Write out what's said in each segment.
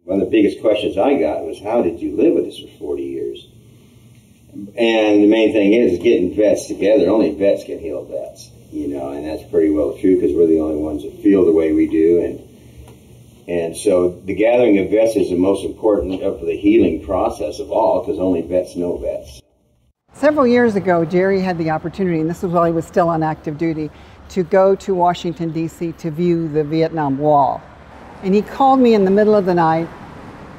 One of the biggest questions I got was, how did you live with us for 40 years? And the main thing is getting vets together. Only vets can heal vets, you know, and that's pretty well true because we're the only ones that feel the way we do. And so the gathering of vets is the most important of the healing process of all, because only vets know vets. Several years ago, Jerry had the opportunity, and this was while he was still on active duty, to go to Washington, D.C. to view the Vietnam Wall. And he called me in the middle of the night,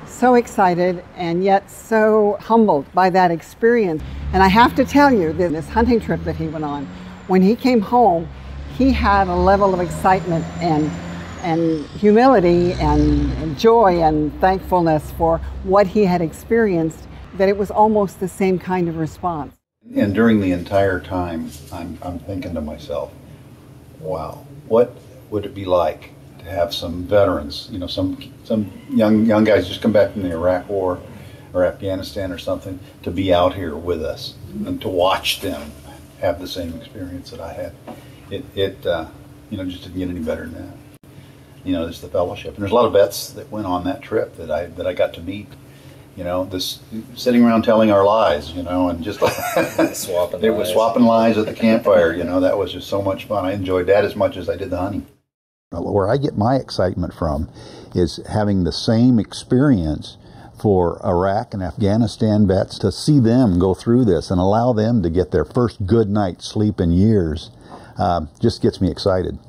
so excited and yet so humbled by that experience. And I have to tell you that this hunting trip that he went on, when he came home, he had a level of excitement and humility and joy and thankfulness for what he had experienced, that it was almost the same kind of response. And during the entire time, I'm thinking to myself, wow, what would it be like to have some veterans, you know, some young guys just come back from the Iraq War or Afghanistan or something, to be out here with us and to watch them have the same experience that I had. It you know, just didn't get any better than that. You know, there's the fellowship, and there's a lot of vets that went on that trip that I got to meet. You know, this sitting around telling our lies, you know, and just they were swapping lies at the campfire. You know, that was just so much fun. I enjoyed that as much as I did the hunting. Where I get my excitement from is having the same experience for Iraq and Afghanistan vets, to see them go through this and allow them to get their first good night's sleep in years, just gets me excited.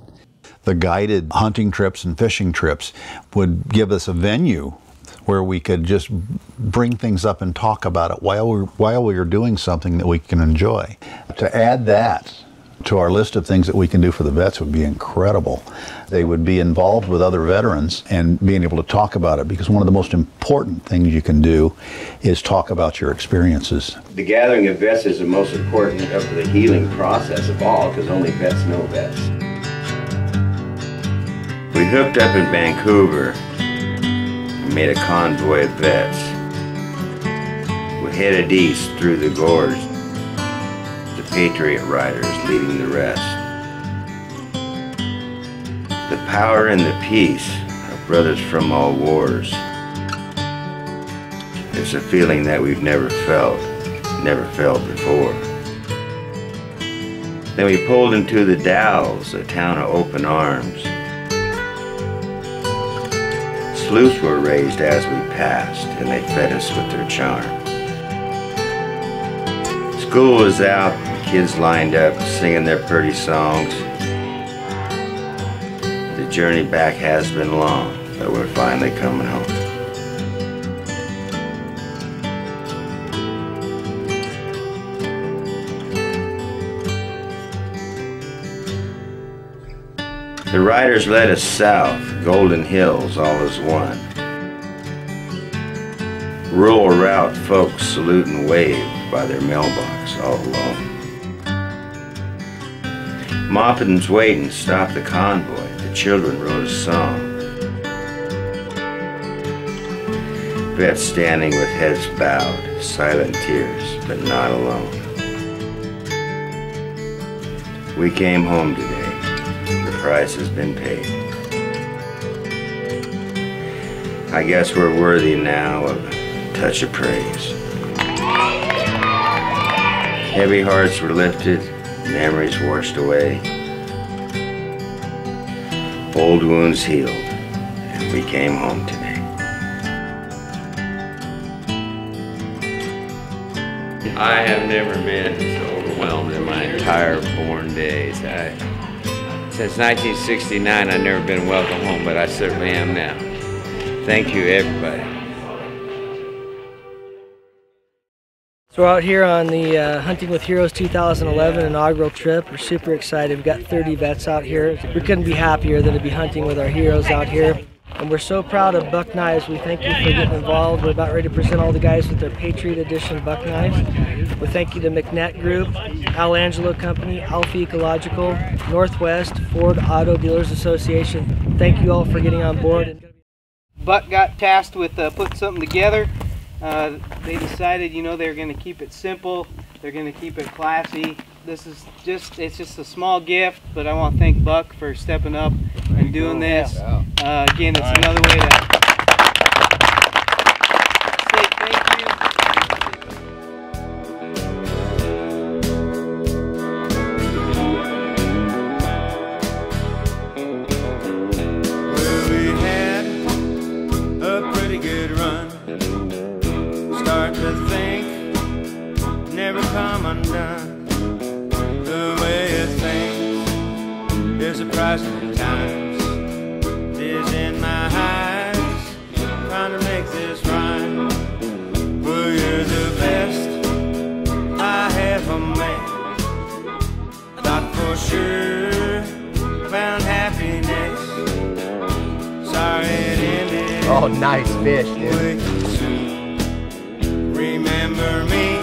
The guided hunting trips and fishing trips would give us a venue where we could just bring things up and talk about it while we were doing something that we can enjoy. To add that to our list of things that we can do for the vets would be incredible. They would be involved with other veterans and being able to talk about it, because one of the most important things you can do is talk about your experiences. The gathering of vets is the most important of the healing process of all, because only vets know vets. We hooked up in Vancouver and made a convoy of vets. We headed east through the gorge, the Patriot Riders leading the rest. The power and the peace of brothers from all wars. It's a feeling that we've never felt before. Then we pulled into the Dalles, a town of open arms. Sleuths were raised as we passed, and they fed us with their charm. School was out, kids lined up, singing their pretty songs. The journey back has been long, but we're finally coming home. The riders led us south, Golden Hills, all as one. Rural route folks salute and wave by their mailbox all alone. Moppin's waiting stopped the convoy, the children wrote a song. Vets standing with heads bowed, silent tears, but not alone. We came home today. The price has been paid. I guess we're worthy now of a touch of praise. Heavy hearts were lifted, memories washed away. Old wounds healed, and we came home today. I have never been so overwhelmed in my entire born days. Since 1969, I've never been welcome home, but I certainly am now. Thank you, everybody. So we're out here on the Hunting with Heroes 2011 inaugural trip. We're super excited. We've got 30 vets out here. We couldn't be happier than to be hunting with our heroes out here. And we're so proud of Buck Knives. We thank you for getting involved. We're about ready to present all the guys with their Patriot Edition Buck Knives. We thank you to McNett Group, Al Angelo Company, Alfie Ecological, Northwest, Ford Auto Dealers Association. Thank you all for getting on board. Buck got tasked with putting something together. They decided, you know, they're going to keep it simple. They're going to keep it classy. This is it's just a small gift, but I want to thank Buck for stepping up and doing this. Again, it's another way to Rising times is in my eyes, trying to make this right. Well, you're the best I ever met. Thought for sure found happiness. Sorry it ended. Oh, nice fish, dude. Remember me,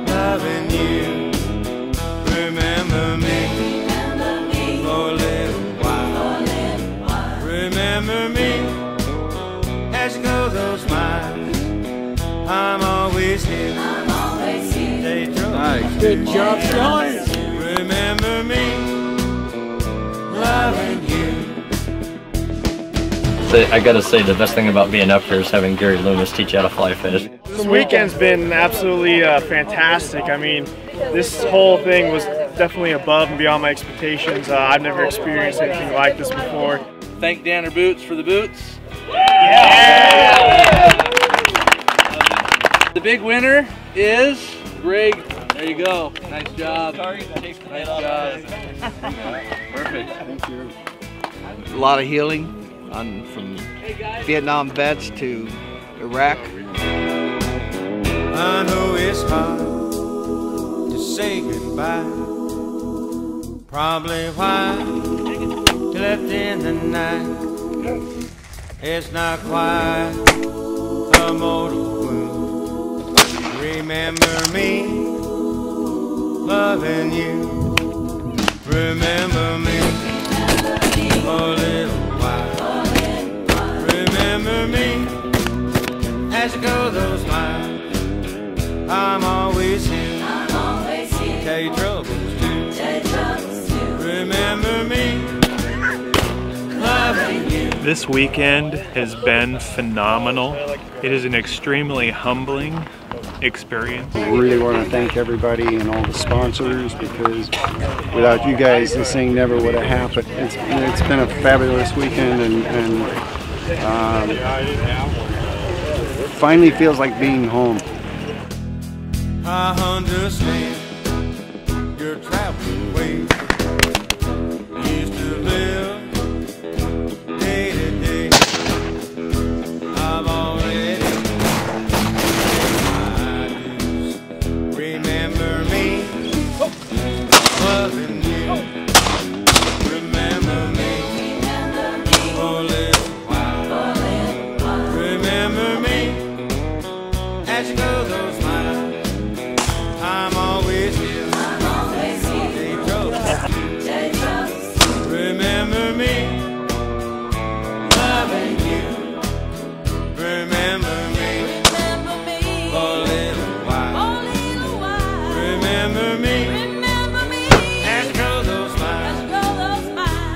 loving you. Remember me for a little while. Remember me as you go those miles. I'm always here. Stay true. Nice. Good job, Sean. Remember me, loving you. I gotta say, the best thing about being up here is having Gary Loomis teach you how to fly fish. This weekend's been absolutely fantastic. I mean, this whole thing was definitely above and beyond my expectations. I've never experienced anything like this before. Thank Danner Boots for the boots. Yeah! The big winner is Greg. There you go. Nice job. Nice job. Perfect. Thank you. A lot of healing from Vietnam vets to Iraq. I know it's hard to say goodbye. Probably why you left in the night. It's not quite a mortal wound. Remember me, loving you. Remember me for a little while. Remember me as you go those miles. I'm always here. Tell your troubles too. Remember me, loving you. This weekend has been phenomenal. It is an extremely humbling experience. I really want to thank everybody and all the sponsors, because without you guys this thing never would have happened. It's been a fabulous weekend, and finally feels like being home. I understand your traveling ways. Used to live day to day. I've already paid my dues. Remember me, loving you. Remember me for a little while. Remember me as you go those miles. I'm always here. Stay true. Remember me, loving you. Remember me for a little while. Remember me as you go those miles.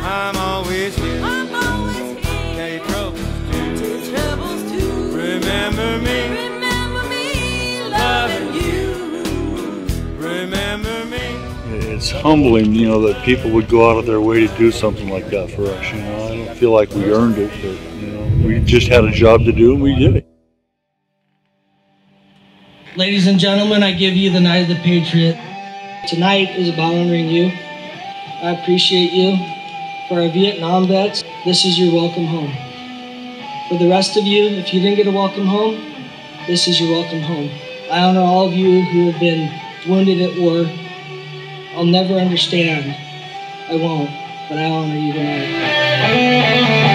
I'm always here. Tell your troubles too. Remember me, loving you. Remember me. It's humbling, you know, that people would go out of their way to do something like that for us. You know, I don't feel like we earned it, but you know, we just had a job to do and we did it. Ladies and gentlemen, I give you the Night of the Patriot. Tonight is about honoring you. I appreciate you. For our Vietnam vets, this is your welcome home. For the rest of you, if you didn't get a welcome home, this is your welcome home. I honor all of you who have been wounded at war. I'll never understand. I won't, but I honor you tonight.